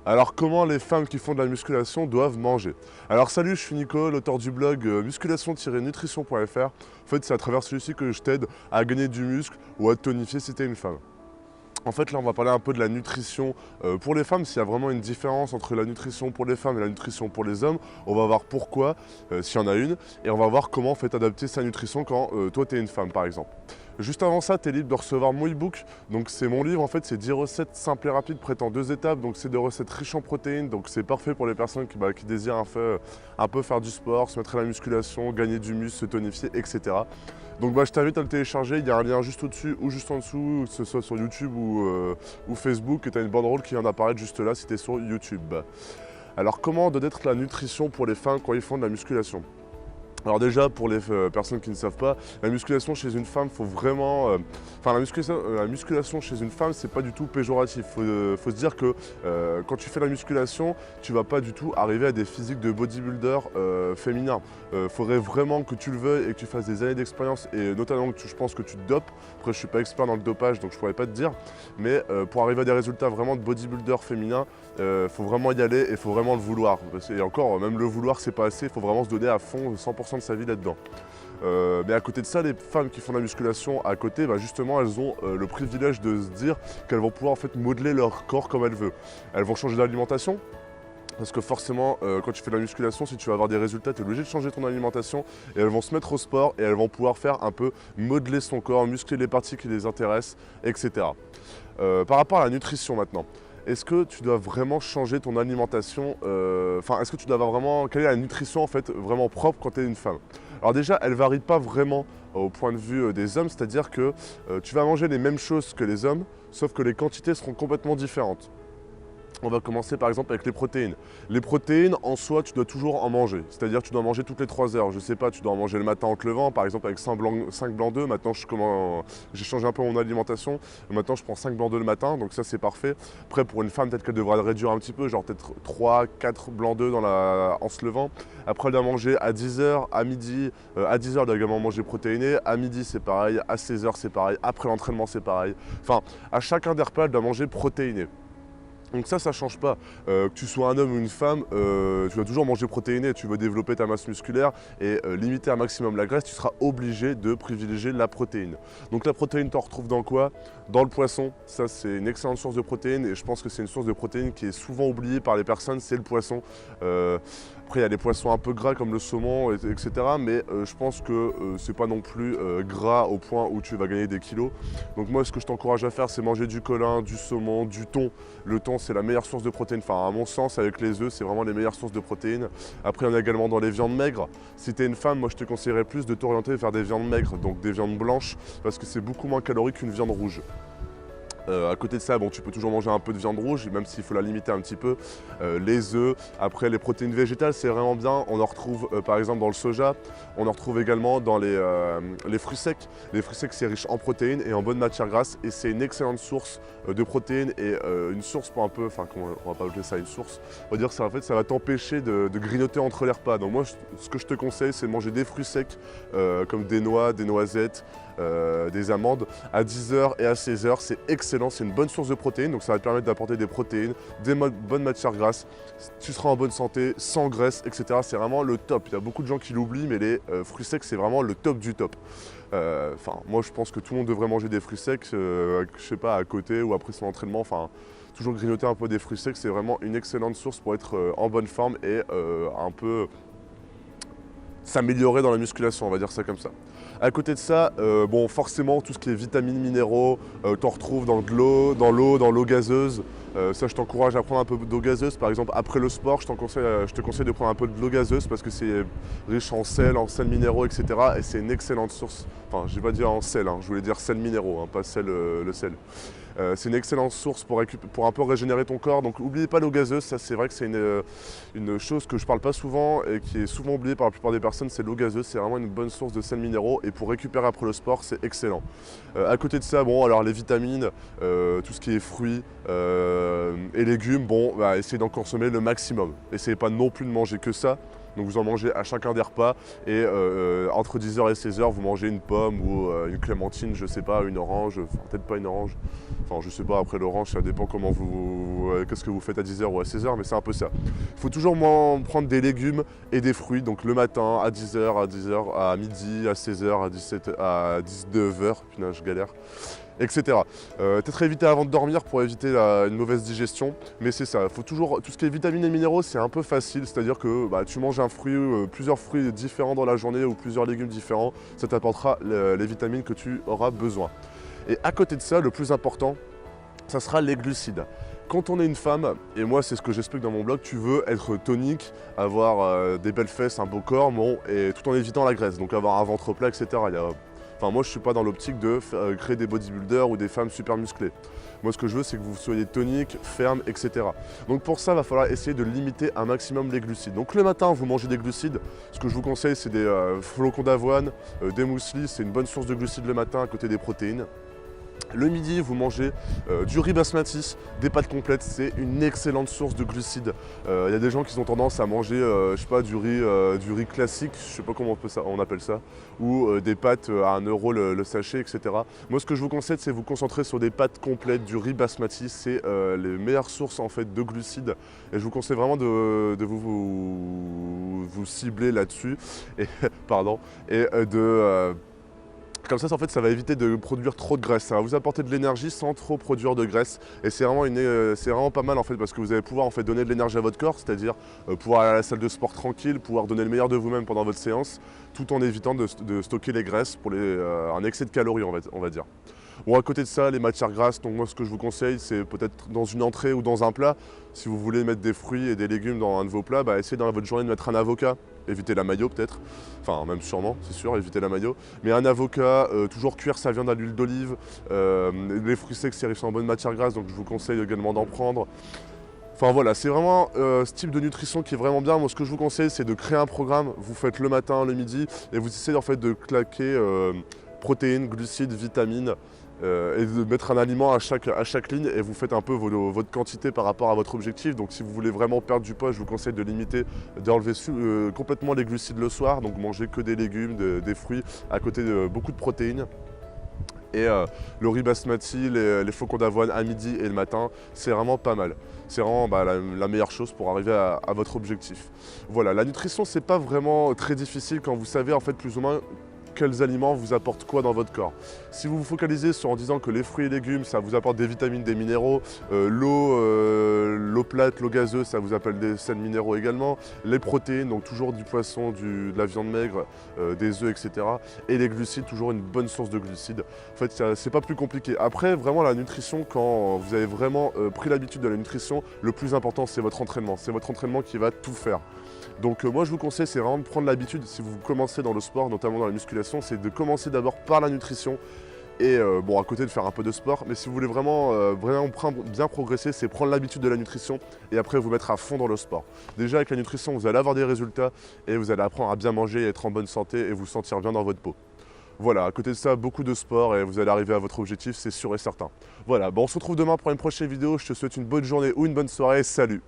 Alors comment les femmes qui font de la musculation doivent manger? Alors salut, je suis Nico, l'auteur du blog musculation-nutrition.fr. En fait, c'est à travers celui-ci que je t'aide à gagner du muscle ou à te tonifier si tu es une femme. En fait, là, on va parler un peu de la nutrition pour les femmes, s'il y a vraiment une différence entre la nutrition pour les femmes et la nutrition pour les hommes. On va voir pourquoi, s'il y en a une, et on va voir comment en fait adapter sa nutrition quand toi, tu es une femme, par exemple. Juste avant ça, tu es libre de recevoir mon e-book. Donc c'est mon livre, en fait, c'est 10 recettes simples et rapides prêtes en 2 étapes. Donc c'est des recettes riches en protéines, donc c'est parfait pour les personnes qui désirent un peu faire du sport, se mettre à la musculation, gagner du muscle, se tonifier, etc. Donc je t'invite à le télécharger, il y a un lien juste au-dessus ou juste en dessous, que ce soit sur YouTube ou Facebook, et tu as une banderole qui vient d'apparaître juste là si tu es sur YouTube. Alors comment donner de la nutrition pour les femmes quand ils font de la musculation? Alors déjà, pour les personnes qui ne savent pas, la musculation chez une femme, faut vraiment... la musculation chez une femme, c'est pas du tout péjoratif. Faut se dire que quand tu fais la musculation, tu vas pas du tout arriver à des physiques de bodybuilder féminin. Faudrait vraiment que tu le veuilles et que tu fasses des années d'expérience, et notamment que je pense que tu te dopes. Après, je suis pas expert dans le dopage, donc je pourrais pas te dire. Mais pour arriver à des résultats vraiment de bodybuilder féminin, faut vraiment y aller et faut vraiment le vouloir. Et encore, même le vouloir, c'est pas assez, il faut vraiment se donner à fond 100% de sa vie là-dedans. Mais à côté de ça, les femmes qui font de la musculation à côté, justement, elles ont le privilège de se dire qu'elles vont pouvoir en fait modeler leur corps comme elles veulent. Elles vont changer d'alimentation. Parce que forcément, quand tu fais de la musculation, si tu veux avoir des résultats, tu es obligé de changer ton alimentation. Et elles vont se mettre au sport et elles vont pouvoir faire un peu modeler son corps, muscler les parties qui les intéressent, etc. Par rapport à la nutrition maintenant. Est-ce que tu dois vraiment changer ton alimentation est-ce que tu dois avoir vraiment... Quelle est la nutrition en fait vraiment propre quand tu es une femme? Alors déjà, elle ne varie pas vraiment au point de vue des hommes, c'est-à-dire que tu vas manger les mêmes choses que les hommes, sauf que les quantités seront complètement différentes. On va commencer par exemple avec les protéines. Les protéines, en soi, tu dois toujours en manger. C'est-à-dire que tu dois en manger toutes les 3 heures. Je sais pas, tu dois en manger le matin en te levant, par exemple avec 5 blancs d'œufs. Maintenant, j'ai changé un peu mon alimentation. Maintenant, je prends 5 blancs d'œufs le matin, donc ça, c'est parfait. Après, pour une femme, peut-être qu'elle devra le réduire un petit peu, genre peut-être 3, 4 blancs d'œufs en se levant. Après, elle doit manger à 10 heures, à midi. À 10 heures, elle doit également manger protéiné. À midi, c'est pareil. À 16 heures, c'est pareil. Après l'entraînement, c'est pareil. Enfin, à chacun des repas, elle doit manger protéiné. Donc ça ne change pas. Que tu sois un homme ou une femme, tu vas toujours manger protéiné. Tu veux développer ta masse musculaire et limiter un maximum la graisse, tu seras obligé de privilégier la protéine. Donc la protéine, tu en retrouves dans quoi? Dans le poisson. Ça, c'est une excellente source de protéines et je pense que c'est une source de protéines qui est souvent oubliée par les personnes, c'est le poisson. Après, il y a des poissons un peu gras comme le saumon, etc. Mais je pense que c'est pas non plus gras au point où tu vas gagner des kilos. Donc moi, ce que je t'encourage à faire, c'est manger du colin, du saumon, du thon. Le thon, c'est la meilleure source de protéines. Enfin, à mon sens, avec les œufs, c'est vraiment les meilleures sources de protéines. Après, on a également dans les viandes maigres. Si tu es une femme, moi, je te conseillerais plus de t'orienter vers des viandes maigres, donc des viandes blanches, parce que c'est beaucoup moins calorique qu'une viande rouge. À côté de ça, tu peux toujours manger un peu de viande rouge, même s'il faut la limiter un petit peu. Les œufs, après les protéines végétales, c'est vraiment bien. On en retrouve par exemple dans le soja, on en retrouve également dans les fruits secs. Les fruits secs, c'est riche en protéines et en bonnes matières grasses et c'est une excellente source de protéines et une source pour un peu, on va pas appeler ça une source, on va dire que ça, en fait, ça va t'empêcher de grignoter entre les repas. Donc moi, ce que je te conseille, c'est de manger des fruits secs comme des noix, des noisettes, des amandes à 10 heures et à 16 heures, c'est excellent, c'est une bonne source de protéines, donc ça va te permettre d'apporter des protéines, des bonnes matières grasses, tu seras en bonne santé, sans graisse, etc. C'est vraiment le top. Il y a beaucoup de gens qui l'oublient, mais les fruits secs, c'est vraiment le top du top. Moi je pense que tout le monde devrait manger des fruits secs, je sais pas, à côté ou après son entraînement, toujours grignoter un peu des fruits secs, c'est vraiment une excellente source pour être en bonne forme et un peu s'améliorer dans la musculation, on va dire ça comme ça. À côté de ça, forcément, tout ce qui est vitamines, minéraux, t'en retrouves dans l'eau gazeuse. Ça, je t'encourage à prendre un peu d'eau gazeuse. Par exemple, après le sport, je te conseille de prendre un peu de l'eau gazeuse parce que c'est riche en sel minéraux, etc. Et c'est une excellente source. Enfin, je ne vais pas dire en sel, je voulais dire sel minéraux, pas sel, le sel. C'est une excellente source pour un peu régénérer ton corps. Donc n'oubliez pas l'eau gazeuse, ça c'est vrai que c'est une chose que je parle pas souvent et qui est souvent oubliée par la plupart des personnes, c'est l'eau gazeuse. C'est vraiment une bonne source de sels minéraux et pour récupérer après le sport, c'est excellent. À côté de ça, alors les vitamines, tout ce qui est fruits et légumes, essayez d'en consommer le maximum. Essayez pas non plus de manger que ça. Donc vous en mangez à chacun des repas et entre 10h et 16h, vous mangez une pomme ou une clémentine, je sais pas, une orange, enfin peut-être pas une orange. Enfin je sais pas, après l'orange ça dépend comment qu'est-ce que vous faites à 10h ou à 16h, mais c'est un peu ça. Il faut toujours prendre des légumes et des fruits, donc le matin à 10h, à midi, à 16h, à 17h, à 19h, putain je galère, etc. Peut-être éviter avant de dormir pour éviter une mauvaise digestion, mais c'est ça, il faut toujours, tout ce qui est vitamines et minéraux, c'est un peu facile, c'est-à-dire que tu manges un fruit, plusieurs fruits différents dans la journée ou plusieurs légumes différents, ça t'apportera les vitamines que tu auras besoin. Et à côté de ça, le plus important, ça sera les glucides. Quand on est une femme, et moi c'est ce que j'explique dans mon blog, tu veux être tonique, avoir des belles fesses, un beau corps, bon, et tout en évitant la graisse, donc avoir un ventre plat, etc. Enfin, moi je ne suis pas dans l'optique de créer des bodybuilders ou des femmes super musclées. Moi ce que je veux c'est que vous soyez tonique, ferme, etc. Donc pour ça il va falloir essayer de limiter un maximum les glucides. Donc le matin vous mangez des glucides, ce que je vous conseille c'est des flocons d'avoine, des muesli, c'est une bonne source de glucides le matin à côté des protéines. Le midi, vous mangez du riz basmati, des pâtes complètes, c'est une excellente source de glucides. Il y a des gens qui ont tendance à manger, je sais pas, du riz classique, je sais pas comment on appelle ça, ou des pâtes à 1 € le sachet, etc. Moi, ce que je vous conseille, c'est vous concentrer sur des pâtes complètes, du riz basmati, c'est les meilleures sources en fait de glucides. Et je vous conseille vraiment de vous cibler là-dessus, et pardon, et comme ça, en fait, ça va éviter de produire trop de graisse. Ça va vous apporter de l'énergie sans trop produire de graisse. Et c'est vraiment pas mal en fait parce que vous allez pouvoir en fait donner de l'énergie à votre corps, c'est-à-dire pouvoir aller à la salle de sport tranquille, pouvoir donner le meilleur de vous-même pendant votre séance, tout en évitant de stocker les graisses pour un excès de calories, on va dire. Bon, à côté de ça, les matières grasses, donc moi ce que je vous conseille, c'est peut-être dans une entrée ou dans un plat, si vous voulez mettre des fruits et des légumes dans un de vos plats, essayez dans votre journée de mettre un avocat, évitez la mayo peut-être, enfin même sûrement, c'est sûr, évitez la mayo, mais un avocat, toujours cuire sa viande à l'huile d'olive, les fruits secs c'est riche en bonnes matières grasses, donc je vous conseille également d'en prendre. Enfin voilà, c'est vraiment ce type de nutrition qui est vraiment bien. Moi ce que je vous conseille c'est de créer un programme, vous faites le matin, le midi, et vous essayez en fait de claquer protéines, glucides, vitamines, et de mettre un aliment à chaque ligne et vous faites un peu votre quantité par rapport à votre objectif. Donc si vous voulez vraiment perdre du poids, je vous conseille de limiter, d'enlever complètement les glucides le soir, donc manger que des légumes, des fruits, à côté de beaucoup de protéines. Et le riz basmati, les flocons d'avoine à midi et le matin, c'est vraiment pas mal. C'est vraiment la meilleure chose pour arriver à votre objectif. Voilà, la nutrition, c'est pas vraiment très difficile quand vous savez en fait plus ou moins quels aliments vous apportent quoi dans votre corps. Si vous vous focalisez en disant que les fruits et légumes, ça vous apporte des vitamines, des minéraux, l'eau plate, l'eau gazeuse, ça vous appelle des sels minéraux également, les protéines, donc toujours du poisson, de la viande maigre, des œufs, etc. Et les glucides, toujours une bonne source de glucides. En fait, c'est pas plus compliqué. Après, vraiment, la nutrition, quand vous avez vraiment pris l'habitude de la nutrition, le plus important, c'est votre entraînement. C'est votre entraînement qui va tout faire. Donc moi je vous conseille c'est vraiment de prendre l'habitude, si vous commencez dans le sport, notamment dans la musculation, c'est de commencer d'abord par la nutrition et bon à côté de faire un peu de sport, mais si vous voulez vraiment bien progresser, c'est prendre l'habitude de la nutrition et après vous mettre à fond dans le sport. Déjà avec la nutrition vous allez avoir des résultats et vous allez apprendre à bien manger, être en bonne santé et vous sentir bien dans votre peau. Voilà, à côté de ça, beaucoup de sport et vous allez arriver à votre objectif, c'est sûr et certain. Voilà, bon, on se retrouve demain pour une prochaine vidéo, je te souhaite une bonne journée ou une bonne soirée, salut!